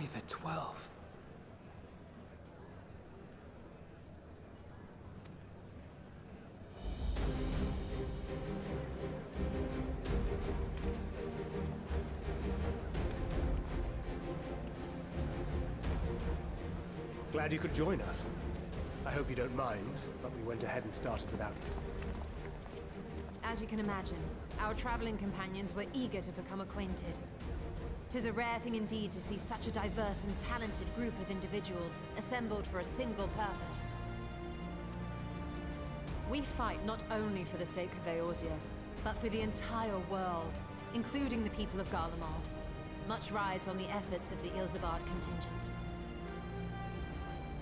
Why the 12? Glad you could join us. I hope you don't mind, but we went ahead and started without you. As you can imagine, our traveling companions were eager to become acquainted. 'Tis a rare thing indeed to see such a diverse and talented group of individuals assembled for a single purpose. We fight not only for the sake of Eorzea, but for the entire world, including the people of Garlemald. Much rides on the efforts of the Ilzabard contingent.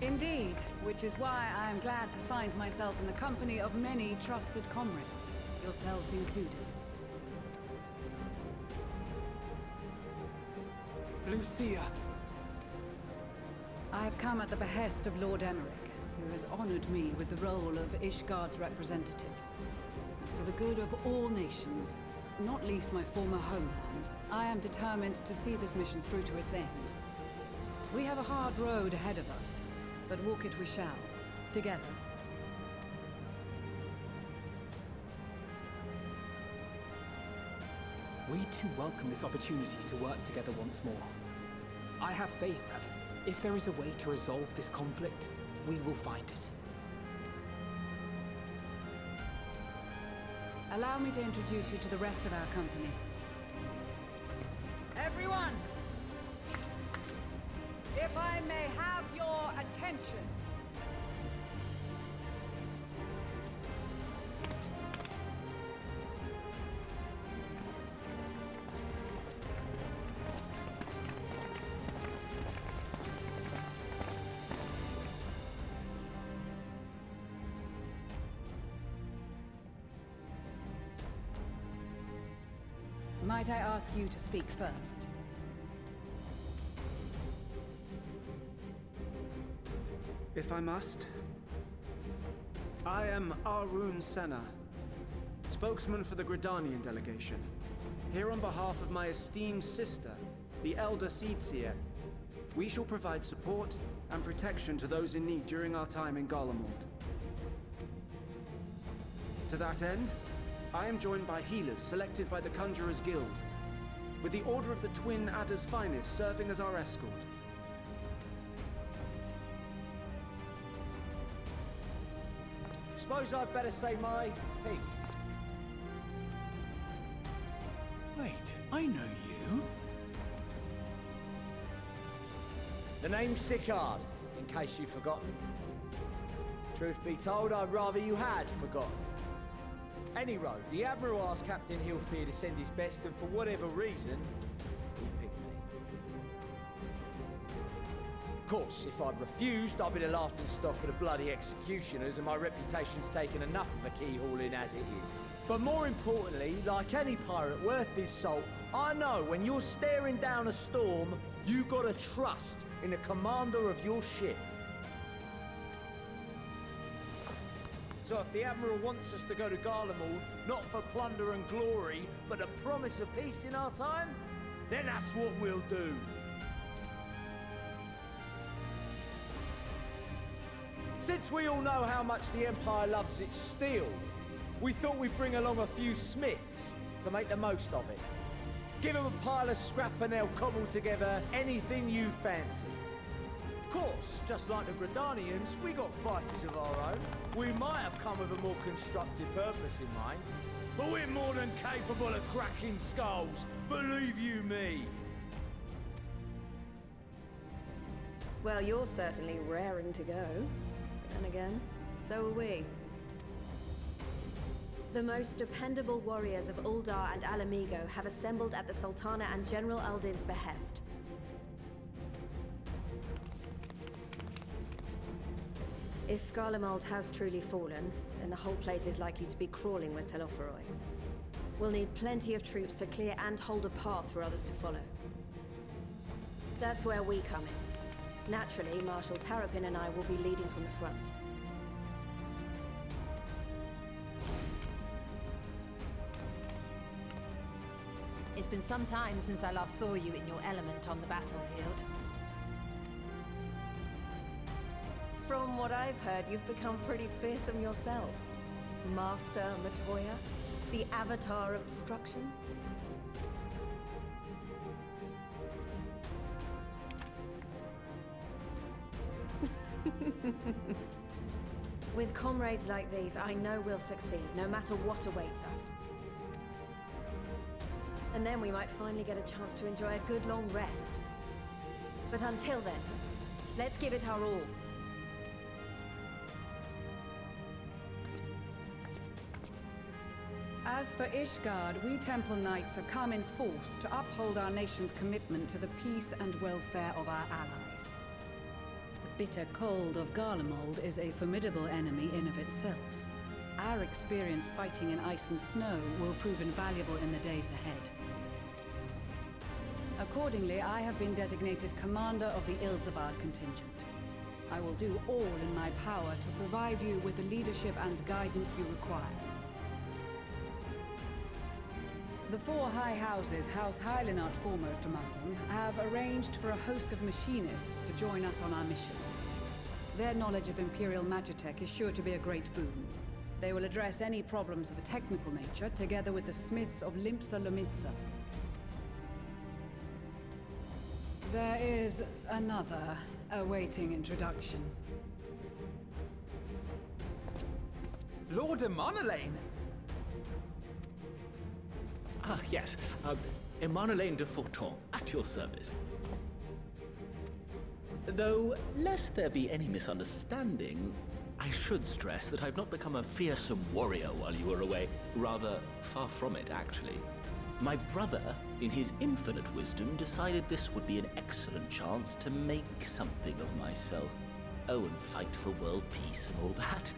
Indeed, which is why I am glad to find myself in the company of many trusted comrades, yourselves included. Lucia! I have come at the behest of Lord Emmerich, who has honored me with the role of Ishgard's representative. And for the good of all nations, not least my former homeland, I am determined to see this mission through to its end. We have a hard road ahead of us, but walk it we shall, together. We too welcome this opportunity to work together once more. I have faith that, if there is a way to resolve this conflict, we will find it. Allow me to introduce you to the rest of our company. Everyone! If I may have your attention. Might I ask you to speak first? If I must. I am Arun Senna, spokesman for the Gridanian delegation. Here on behalf of my esteemed sister, the Elder Seedseer, we shall provide support and protection to those in need during our time in Garlemald. To that end, I am joined by healers selected by the Conjurers Guild, with the Order of the Twin Adder's Finest serving as our escort. Suppose I'd better say my piece. Wait, I know you. The name's Sicard, in case you've forgotten. Truth be told, I'd rather you had forgotten. Any road, the Admiral asked Captain Hilfear to send his best, and for whatever reason, he picked me. Of course, if I'd refused, I'd be the laughing stock of the bloody executioners, and my reputation's taken enough of a keyhauling as it is. But more importantly, like any pirate worth his salt, I know when you're staring down a storm, you gotta trust in the commander of your ship. So if the Admiral wants us to go to Garlemald, not for plunder and glory, but a promise of peace in our time, then that's what we'll do. Since we all know how much the Empire loves its steel, we thought we'd bring along a few smiths to make the most of it. Give them a pile of scrap and they'll cobble together anything you fancy. Of course, just like the Gridanians, we got fighters of our own. We might have come with a more constructive purpose in mind, but we're more than capable of cracking skulls, believe you me. Well, you're certainly raring to go. But then again, so are we. The most dependable warriors of Uldar and Alamigo have assembled at the Sultana and General Aldin's behest. If Garlemald has truly fallen, then the whole place is likely to be crawling with Telophoroi. We'll need plenty of troops to clear and hold a path for others to follow. That's where we come in. Naturally, Marshal Tarapin and I will be leading from the front. It's been some time since I last saw you in your element on the battlefield. what I've heard, you've become pretty fearsome yourself. Master Matoya, the avatar of destruction. With comrades like these, I know we'll succeed, no matter what awaits us. And then we might finally get a chance to enjoy a good long rest. But until then, let's give it our all. As for Ishgard, we Temple Knights have come in force to uphold our nation's commitment to the peace and welfare of our allies. The bitter cold of Garlemald is a formidable enemy in of itself. Our experience fighting in ice and snow will prove invaluable in the days ahead. Accordingly, I have been designated commander of the Ilzabard contingent. I will do all in my power to provide you with the leadership and guidance you require. The four high houses, House Hylinart foremost among them, have arranged for a host of machinists to join us on our mission. Their knowledge of Imperial Magitech is sure to be a great boon. They will address any problems of a technical nature, together with the smiths of Limpsa Lomitsa. There is another awaiting introduction. Lord Emanolain! Ah, yes. Emanolain de Forton, at your service. Though, lest there be any misunderstanding, I should stress that I've not become a fearsome warrior while you were away. Rather, far from it, actually. My brother, in his infinite wisdom, decided this would be an excellent chance to make something of myself. Oh, and fight for world peace and all that.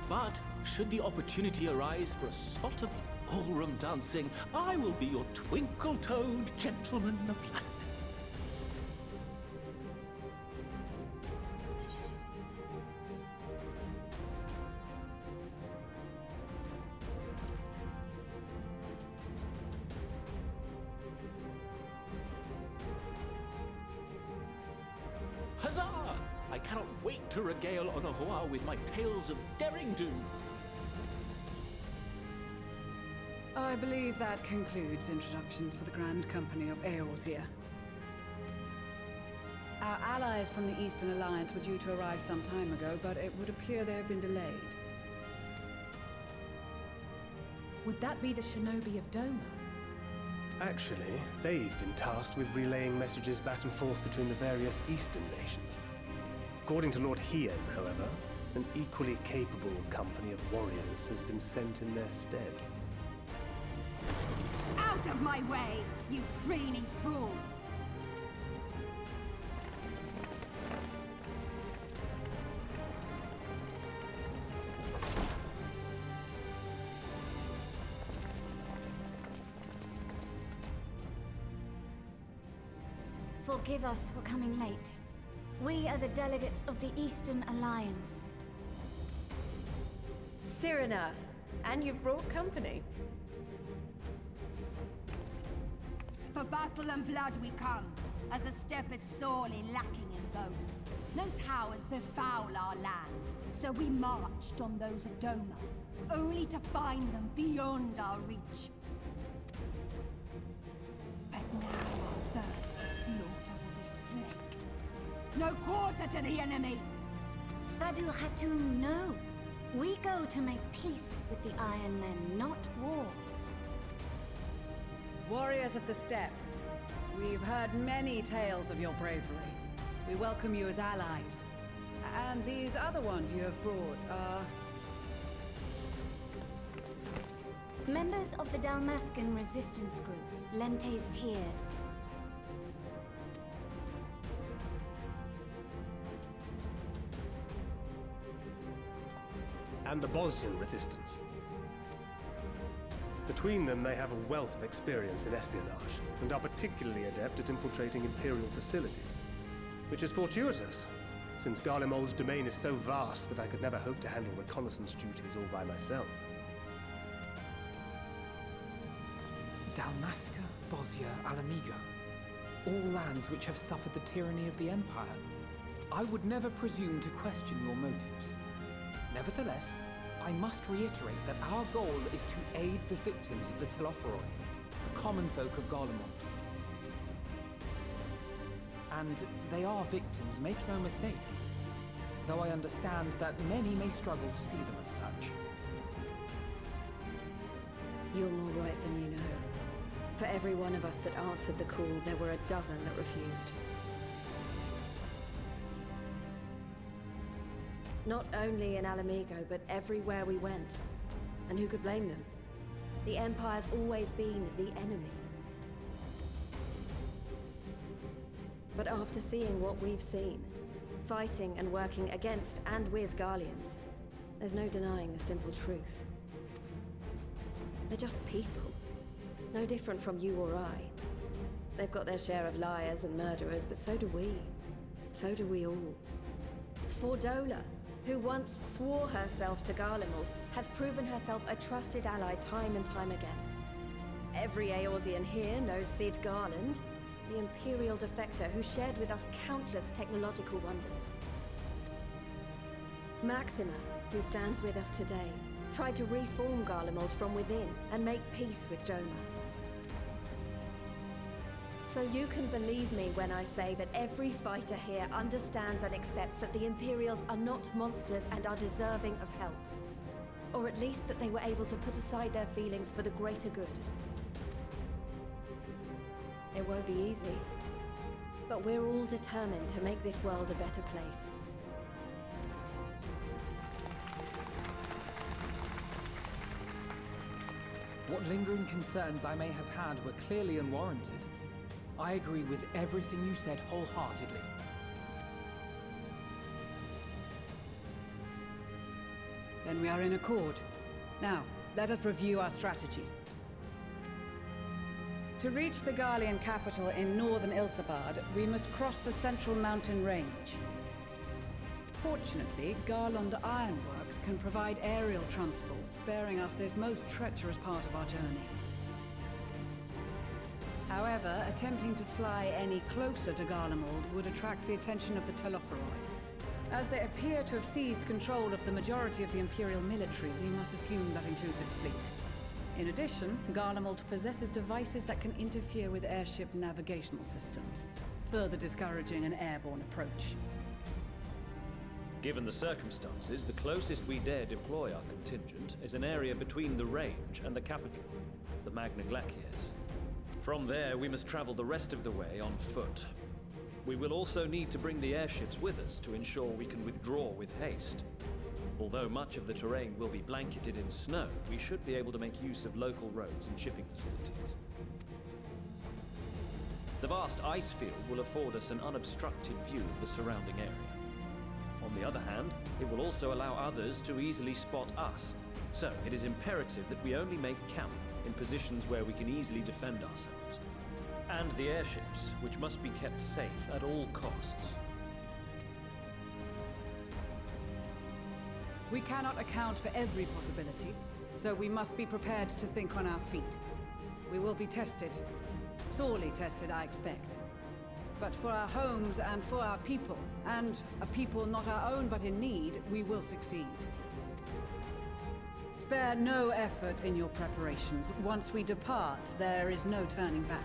But, should the opportunity arise for a spot of ballroom dancing, I will be your twinkle-toed gentleman of light. Huzzah! I cannot wait to regale Onohua with my tales of derring-do. I believe that concludes introductions for the Grand Company of Eorzea. Our allies from the Eastern Alliance were due to arrive some time ago, but it would appear they have been delayed. Would that be the shinobi of Doma? Actually, they've been tasked with relaying messages back and forth between the various Eastern nations. According to Lord Hien, however, an equally capable company of warriors has been sent in their stead. Out of my way, you preening fool! Forgive us for coming late. We are the delegates of the Eastern Alliance. Cyrena, and you've brought company. For battle and blood we come, as a step is sorely lacking in both. No towers befoul our lands, so we marched on those of Doma, only to find them beyond our reach. But now our thirst for slaughter will be slaked. No quarter to the enemy! Sadu Hatun, no. We go to make peace with the Iron Men, not war. Warriors of the Steppe, we've heard many tales of your bravery. We welcome you as allies. And these other ones you have brought are... Members of the Dalmascan resistance group, Lente's Tears. And the Bosnian resistance. Between them, they have a wealth of experience in espionage, and are particularly adept at infiltrating Imperial facilities. Which is fortuitous, since Garlemald's domain is so vast that I could never hope to handle reconnaissance duties all by myself. Dalmasca, Bosnia, Alamigo. All lands which have suffered the tyranny of the Empire. I would never presume to question your motives. Nevertheless, I must reiterate that our goal is to aid the victims of the Telopheroi, the common folk of Garlemald. And they are victims, make no mistake. Though I understand that many may struggle to see them as such. You're more right than you know. For every one of us that answered the call, there were a dozen that refused. Not only in Alamigo, but everywhere we went. And who could blame them? The Empire's always been the enemy. But after seeing what we've seen, fighting and working against and with Garleans, there's no denying the simple truth. They're just people. No different from you or I. They've got their share of liars and murderers, but so do we. So do we all. Fordola, who once swore herself to Garlemald, has proven herself a trusted ally time and time again. Every Eorzean here knows Cid Garland, the Imperial defector who shared with us countless technological wonders. Maxima, who stands with us today, tried to reform Garlemald from within and make peace with Doma. So you can believe me when I say that every fighter here understands and accepts that the Imperials are not monsters and are deserving of help. Or at least that they were able to put aside their feelings for the greater good. It won't be easy, but we're all determined to make this world a better place. What lingering concerns I may have had were clearly unwarranted. I agree with everything you said wholeheartedly. Then we are in accord. Now, let us review our strategy. To reach the Garlean capital in northern Ilsabard, we must cross the central mountain range. Fortunately, Garlond Ironworks can provide aerial transport, sparing us this most treacherous part of our journey. However, attempting to fly any closer to Garlemald would attract the attention of the Telopheroi. As they appear to have seized control of the majority of the Imperial military, we must assume that includes its fleet. In addition, Garlemald possesses devices that can interfere with airship navigational systems, further discouraging an airborne approach. Given the circumstances, the closest we dare deploy our contingent is an area between the range and the capital, the Magna Glaciers. From there, we must travel the rest of the way on foot. We will also need to bring the airships with us to ensure we can withdraw with haste. Although much of the terrain will be blanketed in snow, we should be able to make use of local roads and shipping facilities. The vast ice field will afford us an unobstructed view of the surrounding area. On the other hand, it will also allow others to easily spot us, so it is imperative that we only make camp in positions where we can easily defend ourselves. And the airships, which must be kept safe at all costs. We cannot account for every possibility, so we must be prepared to think on our feet. We will be tested. Sorely tested, I expect. But for our homes and for our people, and a people not our own but in need, we will succeed. Spare no effort in your preparations. Once we depart, there is no turning back.